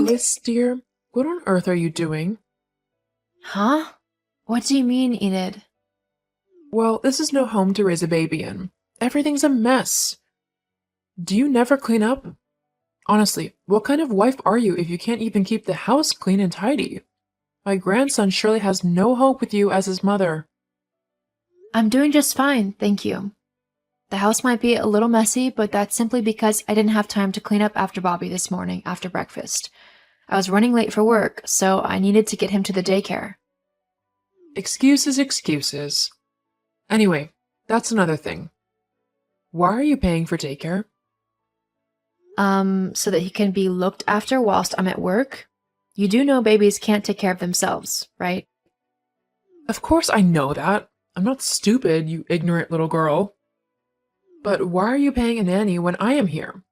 Alice, dear, what on earth are you doing? Huh? What do you mean, Enid? Well, this is no home to raise a baby in. Everything's a mess. Do you never clean up? Honestly, what kind of wife are you if you can't even keep the house clean and tidy? My grandson surely has no hope with you as his mother. I'm doing just fine, thank you. The house might be a little messy, but that's simply because I didn't have time to clean up after Bobby this morning after breakfast. I was running late for work, so I needed to get him to the daycare. Excuses, excuses. Anyway, that's another thing. Why are you paying for daycare? So that he can be looked after whilst I'm at work? You do know babies can't take care of themselves, right? Of course I know that. I'm not stupid, you ignorant little girl. But why are you paying a nanny when I am here?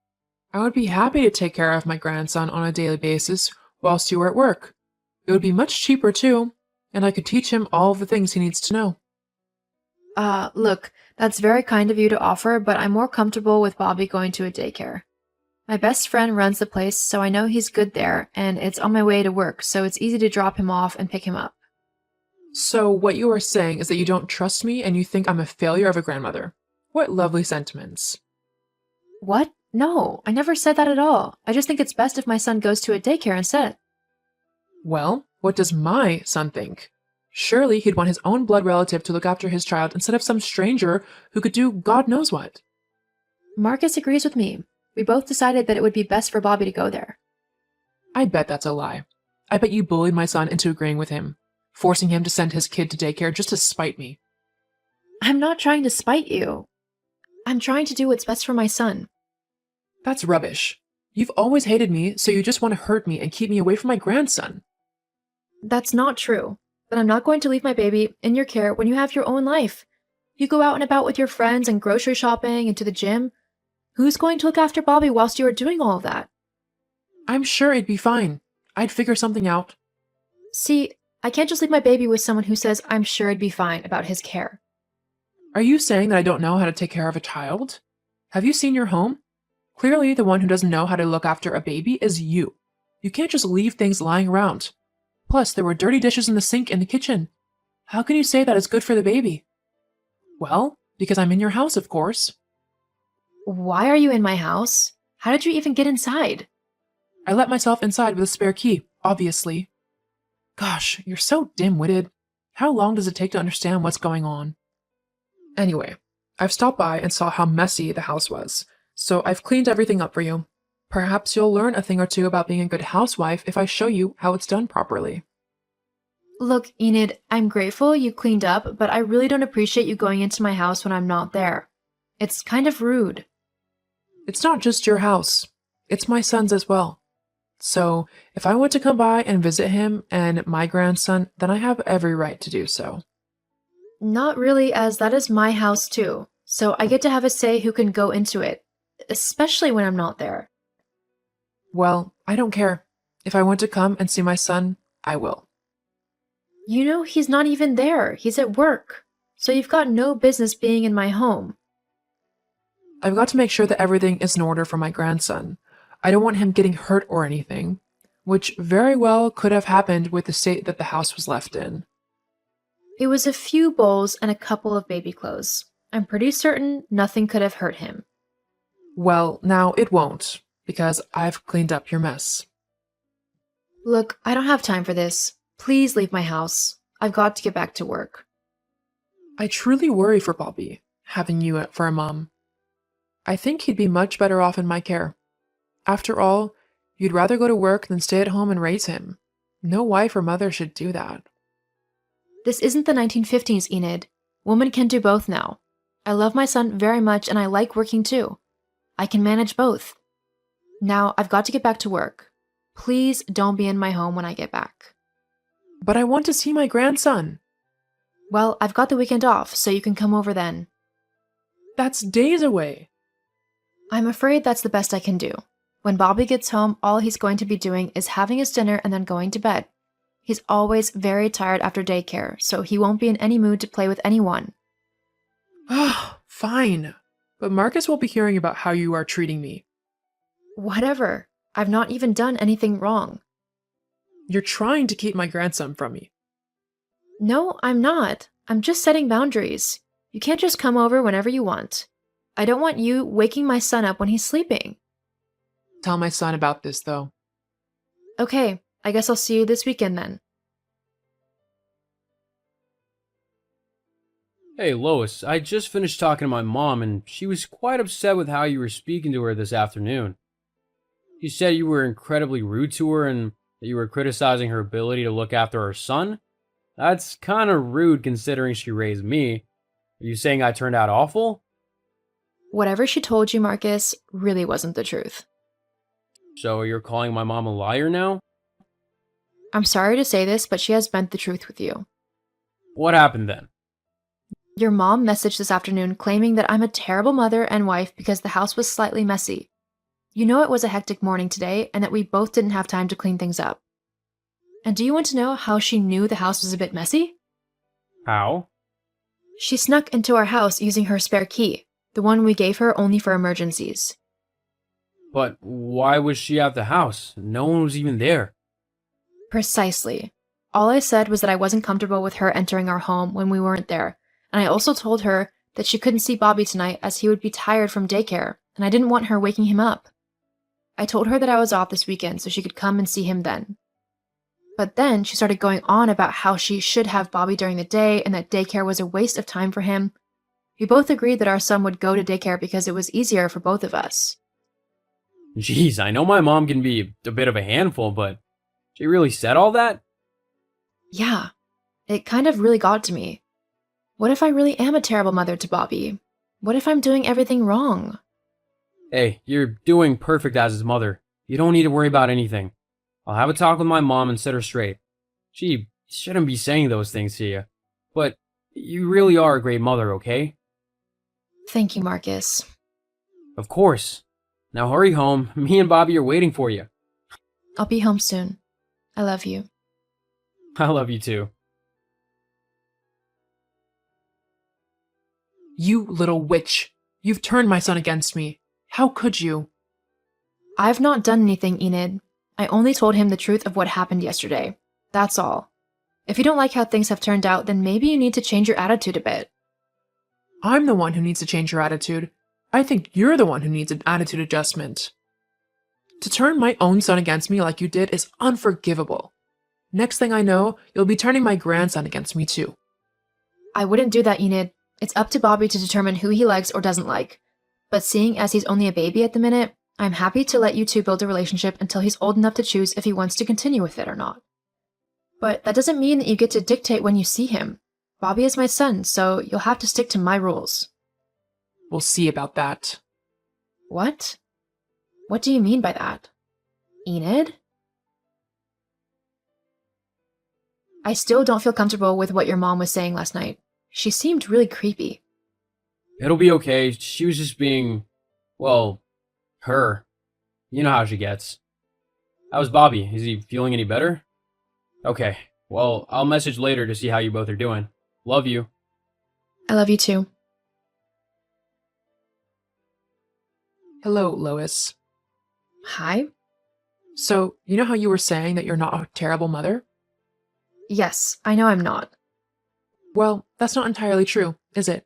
I would be happy to take care of my grandson on a daily basis whilst you are at work. It would be much cheaper too, and I could teach him all the things he needs to know. Look, that's very kind of you to offer, but I'm more comfortable with Bobby going to a daycare. My best friend runs the place, so I know he's good there, and it's on my way to work, so it's easy to drop him off and pick him up. So, what you are saying is that you don't trust me and you think I'm a failure of a grandmother. What lovely sentiments. What? No, I never said that at all. I just think it's best if my son goes to a daycare instead. Well, what does my son think? Surely he'd want his own blood relative to look after his child instead of some stranger who could do God knows what. Marcus agrees with me. We both decided that it would be best for Bobby to go there. I bet that's a lie. I bet you bullied my son into agreeing with him, forcing him to send his kid to daycare just to spite me. I'm not trying to spite you. I'm trying to do what's best for my son. That's rubbish. You've always hated me, so you just want to hurt me and keep me away from my grandson. That's not true. But I'm not going to leave my baby in your care when you have your own life. You go out and about with your friends and grocery shopping and to the gym. Who's going to look after Bobby whilst you are doing all of that? I'm sure it'd be fine. I'd figure something out. See, I can't just leave my baby with someone who says I'm sure it'd be fine about his care. Are you saying that I don't know how to take care of a child? Have you seen your home? Clearly, the one who doesn't know how to look after a baby is you. You can't just leave things lying around. Plus, there were dirty dishes in the sink in the kitchen. How can you say that is good for the baby? Well, because I'm in your house, of course. Why are you in my house? How did you even get inside? I let myself inside with a spare key, obviously. Gosh, you're so dim-witted. How long does it take to understand what's going on? Anyway, I've stopped by and saw how messy the house was, so I've cleaned everything up for you. Perhaps you'll learn a thing or two about being a good housewife if I show you how it's done properly. Look, Enid, I'm grateful you cleaned up, but I really don't appreciate you going into my house when I'm not there. It's kind of rude. It's not just your house. It's my son's as well. So, if I want to come by and visit him and my grandson, then I have every right to do so. Not really, as that is my house too, so I get to have a say who can go into it, especially when I'm not there. Well, I don't care. If I want to come and see my son, I will. You know, he's not even there. He's at work. So you've got no business being in my home. I've got to make sure that everything is in order for my grandson. I don't want him getting hurt or anything, which very well could have happened with the state that the house was left in. It was a few bowls and a couple of baby clothes. I'm pretty certain nothing could have hurt him. Well, now it won't, because I've cleaned up your mess. Look, I don't have time for this. Please leave my house. I've got to get back to work. I truly worry for Bobby, having you for a mom. I think he'd be much better off in my care. After all, you'd rather go to work than stay at home and raise him. No wife or mother should do that. This isn't the 1950s, Enid. Women can do both now. I love my son very much and I like working too. I can manage both. Now, I've got to get back to work. Please don't be in my home when I get back. But I want to see my grandson. Well, I've got the weekend off, so you can come over then. That's days away. I'm afraid that's the best I can do. When Bobby gets home, all he's going to be doing is having his dinner and then going to bed. He's always very tired after daycare, so he won't be in any mood to play with anyone. Ah, fine. But Marcus will be hearing about how you are treating me. Whatever. I've not even done anything wrong. You're trying to keep my grandson from me. No, I'm not. I'm just setting boundaries. You can't just come over whenever you want. I don't want you waking my son up when he's sleeping. Tell my son about this, though. Okay, I guess I'll see you this weekend then. Hey, Lois, I just finished talking to my mom, and she was quite upset with how you were speaking to her this afternoon. She said you were incredibly rude to her and that you were criticizing her ability to look after her son. That's kind of rude considering she raised me. Are you saying I turned out awful? Whatever she told you, Marcus, really wasn't the truth. So you're calling my mom a liar now? I'm sorry to say this, but she has bent the truth with you. What happened then? Your mom messaged this afternoon claiming that I'm a terrible mother and wife because the house was slightly messy. You know it was a hectic morning today and that we both didn't have time to clean things up. And do you want to know how she knew the house was a bit messy? How? She snuck into our house using her spare key, the one we gave her only for emergencies. But why was she at the house? No one was even there. Precisely. All I said was that I wasn't comfortable with her entering our home when we weren't there, and I also told her that she couldn't see Bobby tonight as he would be tired from daycare, and I didn't want her waking him up. I told her that I was off this weekend so she could come and see him then. But then she started going on about how she should have Bobby during the day and that daycare was a waste of time for him. We both agreed that our son would go to daycare because it was easier for both of us. Jeez, I know my mom can be a bit of a handful, but she really said all that? Yeah, it kind of really got to me. What if I really am a terrible mother to Bobby? What if I'm doing everything wrong? Hey, you're doing perfect as his mother. You don't need to worry about anything. I'll have a talk with my mom and set her straight. She shouldn't be saying those things to you. But you really are a great mother, okay? Thank you, Marcus. Of course. Now hurry home. Me and Bobby are waiting for you. I'll be home soon. I love you. I love you too. You little witch. You've turned my son against me. How could you? I've not done anything, Enid. I only told him the truth of what happened yesterday. That's all. If you don't like how things have turned out, then maybe you need to change your attitude a bit. I'm the one who needs to change your attitude. I think you're the one who needs an attitude adjustment. To turn my own son against me like you did is unforgivable. Next thing I know, you'll be turning my grandson against me too. I wouldn't do that, Enid. It's up to Bobby to determine who he likes or doesn't like. But seeing as he's only a baby at the minute, I'm happy to let you two build a relationship until he's old enough to choose if he wants to continue with it or not. But that doesn't mean that you get to dictate when you see him. Bobby is my son, so you'll have to stick to my rules. We'll see about that. What? What do you mean by that? Enid? I still don't feel comfortable with what your mom was saying last night. She seemed really creepy. It'll be okay. She was just being, well, her. You know how she gets. How's Bobby? Is he feeling any better? Okay. Well, I'll message later to see how you both are doing. Love you. I love you too. Hello, Lois. Hi? So, you know how you were saying that you're not a terrible mother? Yes, I know I'm not. Well, that's not entirely true, is it?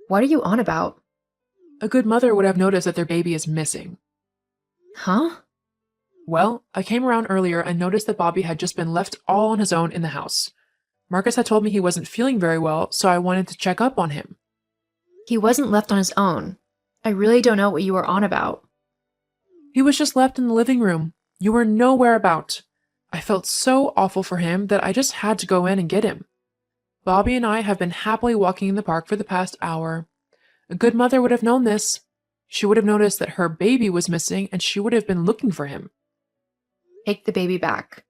What are you on about? A good mother would have noticed that their baby is missing. Huh? Well, I came around earlier and noticed that Bobby had just been left all on his own in the house. Marcus had told me he wasn't feeling very well, so I wanted to check up on him. He wasn't left on his own. I really don't know what you were on about. He was just left in the living room. You were nowhere about. I felt so awful for him that I just had to go in and get him. Bobby and I have been happily walking in the park for the past hour. A good mother would have known this. She would have noticed that her baby was missing and she would have been looking for him. Take the baby back.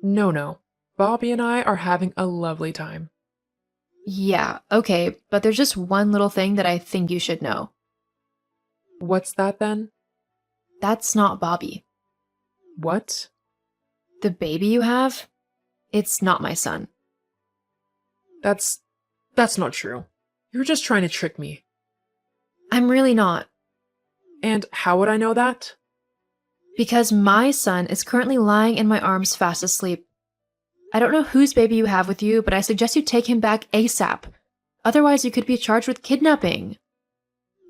No. Bobby and I are having a lovely time. Yeah, okay, but there's just one little thing that I think you should know. What's that then? That's not Bobby. What? The baby you have? It's not my son. That's not true. You're just trying to trick me. I'm really not. And how would I know that? Because my son is currently lying in my arms fast asleep. I don't know whose baby you have with you, but I suggest you take him back ASAP. Otherwise, you could be charged with kidnapping.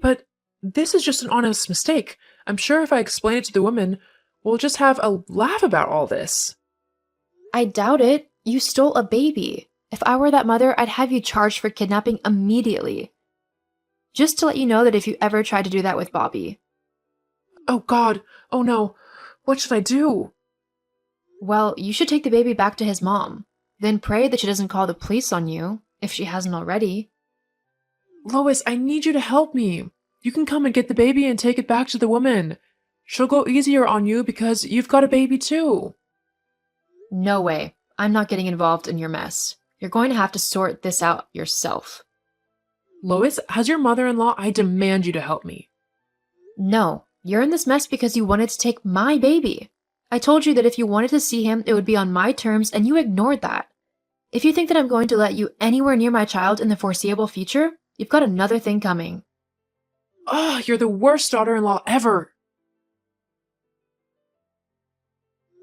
But this is just an honest mistake. I'm sure if I explain it to the woman, we'll just have a laugh about all this. I doubt it. You stole a baby. If I were that mother, I'd have you charged for kidnapping immediately. Just to let you know that if you ever tried to do that with Bobby. Oh God, oh no, what should I do? Well, you should take the baby back to his mom. Then pray that she doesn't call the police on you, if she hasn't already. Lois, I need you to help me. You can come and get the baby and take it back to the woman. She'll go easier on you because you've got a baby too. No way. I'm not getting involved in your mess. You're going to have to sort this out yourself. Lois, as your mother-in-law, I demand you to help me. No, you're in this mess because you wanted to take my baby. I told you that if you wanted to see him, it would be on my terms, and you ignored that. If you think that I'm going to let you anywhere near my child in the foreseeable future, you've got another thing coming. Oh, you're the worst daughter-in-law ever.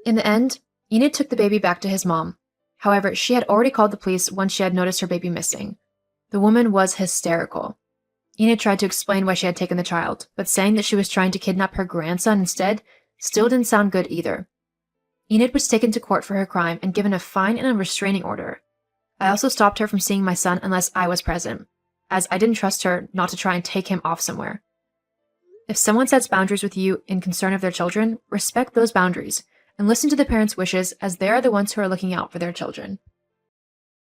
In the end, Enid took the baby back to his mom. However, she had already called the police once she had noticed her baby missing. The woman was hysterical. Enid tried to explain why she had taken the child, but saying that she was trying to kidnap her grandson instead still didn't sound good either. Enid was taken to court for her crime and given a fine and a restraining order. I also stopped her from seeing my son unless I was present, as I didn't trust her not to try and take him off somewhere. If someone sets boundaries with you in concern of their children, respect those boundaries and listen to the parents' wishes, as they are the ones who are looking out for their children.